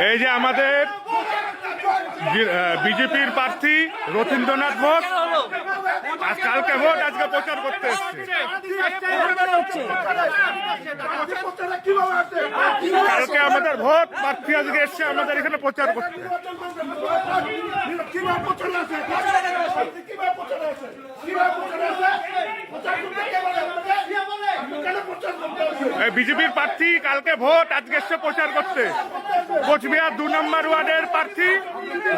এই যে আমাদের বিজেপির প্রার্থী রথীন্দ্রনাথ ঘোষ আজ কালকে ভোট আজকে প্রচার করতে এসছে। কালকে আমাদের ভোট প্রার্থী আজকে এসছে আমাদের এখানে প্রচার করতে। বিজেপির প্রার্থী কালকে ভোট আজকে এসছে প্রচার করতে। কোচবিহার 2 নম্বর ওয়ার্ডের প্রার্থী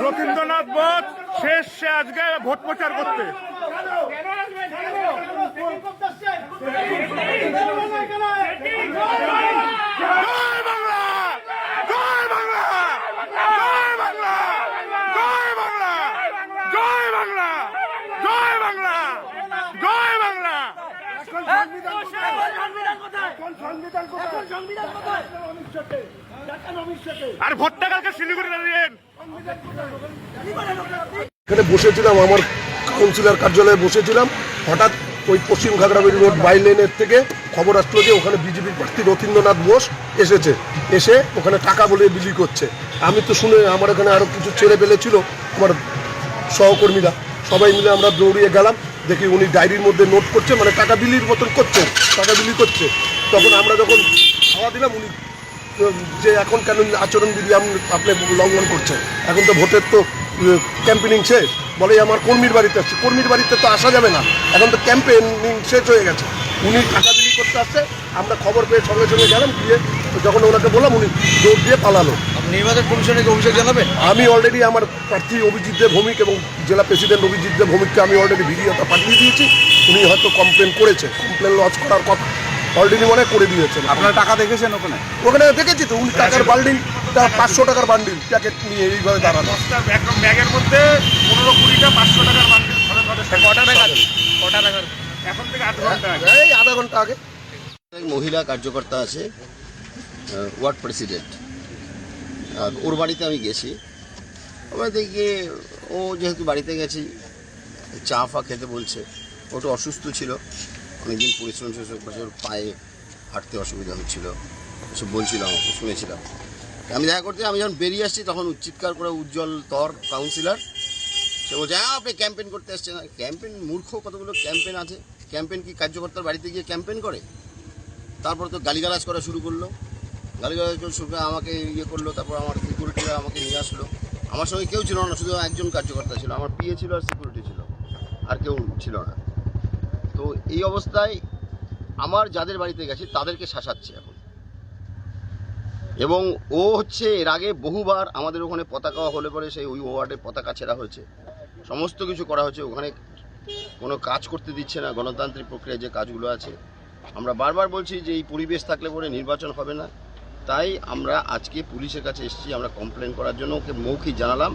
রথীন্দ্রনাথ ঘোষ শেষ আজকে ভোট প্রচার করতে। আর ভোটটা কালকে শিলিগুড়ি দাঁড়িয়েন। এখানে বসেছিলাম, আমার কাউন্সিলর কার্যালয়ে বসেছিলাম। হঠাৎ ওই পশ্চিম খাগড়াবাড়ি রোড বাই লেনের থেকে খবর আসলো যে ওখানে বিজেপির প্রার্থী রথীন্দ্রনাথ ঘোষ এসে ওখানে টাকা বলে বিলি করছে। আমি তো শুনে আমার এখানে আরও কিছু ছেলে পেলে ছিল, আমার সহকর্মীরা, সবাই মিলে আমরা দৌড়িয়ে গেলাম। দেখি উনি ডায়েরির মধ্যে নোট করছে, মানে টাকা বিলির মতন করছে, টাকা বিলি করছে। তখন আমরা যখন খাওয়া দিলাম, উনি যে এখন কেন আচরণবিধি আপনি লঙ্ঘন করছেন, এখন তো ভোটের তো ক্যাম্পেনিং শেষ, বলে আমার কর্মীর বাড়িতে আসছে। কর্মীর বাড়িতে তো আসা যাবে না, এখন তো ক্যাম্পেনিং শেষ হয়ে গেছে। উনি টাকা বিলি করতে আসছে, আমরা খবর পেয়ে সঙ্গে সঙ্গে গেলাম, গিয়ে যখন ওনাকে বললাম উনি দৌড় দিয়ে পালালো। নির্বাচন কমিশনকে অভিযোগ জানাবেন? আমি অলরেডি আমার প্রার্থী অভিজিৎ দেব ভৌমিক এবং জেলা প্রেসিডেন্ট অভিজিৎ দেব ভৌমিককে আমি অলরেডি ভিডিওটা পাঠিয়ে দিয়েছি। উনি হয়তো কমপ্লেন লজ করার কথা অলরেডি মনে করে দিয়েছেন। আপনারা টাকা দেখেছেন ওখানে? ওখানে দেখেছি তো, উনি টাকার বান্ডিল, 500 টাকার বান্ডিল প্যাকেট নিয়ে এইভাবে দাঁড়ানো। ব্যাগের মধ্যে 15-20টা 500 টাকার বান্ডিল। কটা টাকার? এখন থেকে 8 ঘন্টা আগে, এই আধা ঘন্টা আগে। মহিলা কার্যকর্তা আছে, ওয়ার্ড প্রেসিডেন্ট, আর ওর বাড়িতে আমি গেছি। ওখানে দেখি ও যেহেতু বাড়িতে গেছি, চা ফা খেতে বলছে। ওটা অসুস্থ ছিল, অনেকদিন পরিশ্রম করছে, ওর পায়ে হাঁটতে অসুবিধা হচ্ছিল, এসব বলছিল, আমাকে শুনেছিলাম। আমি দেখা করতে আমি যখন বেরিয়ে আসছি তখন চিৎকার করে উজ্জ্বল তর কাউন্সিলর, সে বলছে হ্যাঁ আপনি ক্যাম্পেন করতে এসছেন। ক্যাম্পেন মূর্খ, কতগুলো ক্যাম্পেন আছে। ক্যাম্পেন কি কার্যকর্তার বাড়িতে গিয়ে ক্যাম্পেন করে? তারপর তো গালিগালাজ করা শুরু করলো, গালিগালাজ করে শুরু করে আমাকে ইয়ে করলো। তারপর আমার সিকিউরিটিরা আমাকে নিয়ে আসলো। আমার সঙ্গে কেউ ছিল না, শুধু একজন কার্যকর্তা ছিল, আমার পিএ ছিল আর সিকিউরিটি ছিল, আর কেউ ছিল না। তো এই অবস্থায় আমার যাদের বাড়িতে গেছি তাদেরকে শাসাচ্ছে এখন। এবং ও হচ্ছে এর আগে বহুবার আমাদের ওখানে পতাকা হলে পরে সেই ওই ওয়ার্ডে পতাকা ছেঁড়া হয়েছে, সমস্ত কিছু করা হয়েছে। ওখানে কোনো কাজ করতে দিচ্ছে না, গণতান্ত্রিক প্রক্রিয়ায় যে কাজগুলো আছে। আমরা বারবার বলছি যে এই পরিবেশ থাকলে পরে নির্বাচন হবে না। তাই আমরা আজকে পুলিশের কাছে এসেছি, আমরা কমপ্লেন করার জন্য ওকে মৌখিক জানালাম।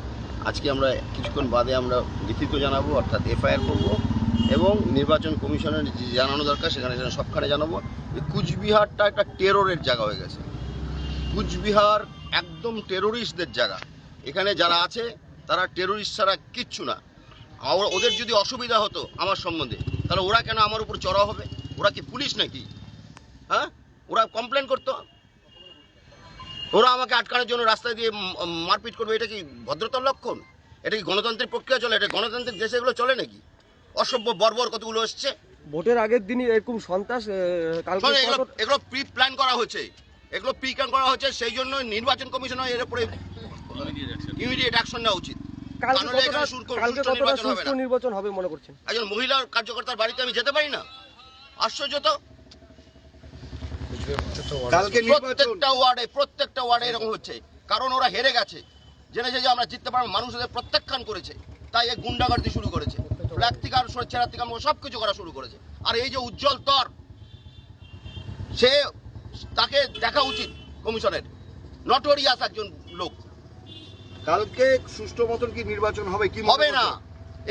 আজকে আমরা কিছুক্ষণ বাদে আমরা লিখিত জানাবো, অর্থাৎ এফআইআর করব, এবং নির্বাচন কমিশনের যে জানানো দরকার সেখানে সবখানে জানাবো। কুচবিহারটা একটা টেরোরের জায়গা হয়ে গেছে। কুচবিহার একদম টেরোরিস্টদের জায়গা। এখানে যারা আছে তারা টেরোরিস্ট ছাড়া কিচ্ছু না। ওদের যদি অসুবিধা হতো আমার সম্বন্ধে, তাহলে ওরা কেন আমার উপর চড়াও হবে? ওরা কি পুলিশ নাকি? হ্যাঁ, ওরা কমপ্লেন করতো। ওরা আমাকে আটকানোর জন্য রাস্তায় দিয়ে মারপিট করবে, এটা কি ভদ্রতার লক্ষণ? এটা কি গণতান্ত্রিক প্রক্রিয়া চলে? এটা গণতান্ত্রিক দেশে এগুলো চলে নাকি? অসভ্য বর্বর কতগুলো এসছে। ভোটের আগের দিনই এরকম সন্ত্রাস, এগুলো প্রি প্ল্যান করা হয়েছে, এগুলো প্রি প্ল্যান করা হয়েছে। সেই জন্য নির্বাচন কমিশনের এর উপরে ইমিডিয়েট অ্যাকশন নেওয়া উচিত। নির্বাচন হবে মনে করছেন? একজন মহিলা কার্যকর্তার বাড়িতে আমি যেতে পারি না? আশ্চর্য তো। প্রত্যেকটা ওয়ার্ডে এরকম হচ্ছে, কারণ ওরা হেরে গেছে, জেনেছে যে আমরা জিততে পারবো। মানুষদের প্রত্যাখ্যান করেছে, তাই এই গুন্ডাগার্দি শুরু করেছে, ব্ল্যাক থেকে আর ছেঁড়া থেকে সবকিছু করা শুরু করেছে। আর এই যে উজ্জ্বল তর, তাকে দেখা উচিত কমিশনের, নটোরিয়াস একজন লোক। কালকে সুষ্ঠু মতন কি নির্বাচন হবে? কি হবে না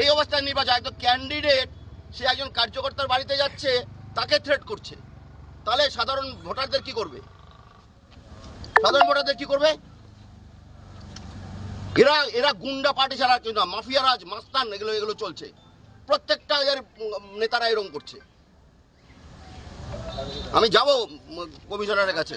এই অবস্থায় নির্বাচন। একদম ক্যান্ডিডেট, সে একজন কার্যকর্তার বাড়িতে যাচ্ছে, তাকে থ্রেট করছে, তাহলে সাধারণ ভোটারদের কি করবে? সাধারণ ভোটারদের কি করবে? এরা গুন্ডা পার্টি ছাড়া কেউ না, মাফিয়া রাজ, মাস্তান, এগুলো চলছে। প্রত্যেকটা নেতারা এরকম করছে। আমি যাব কমিশনারের কাছে।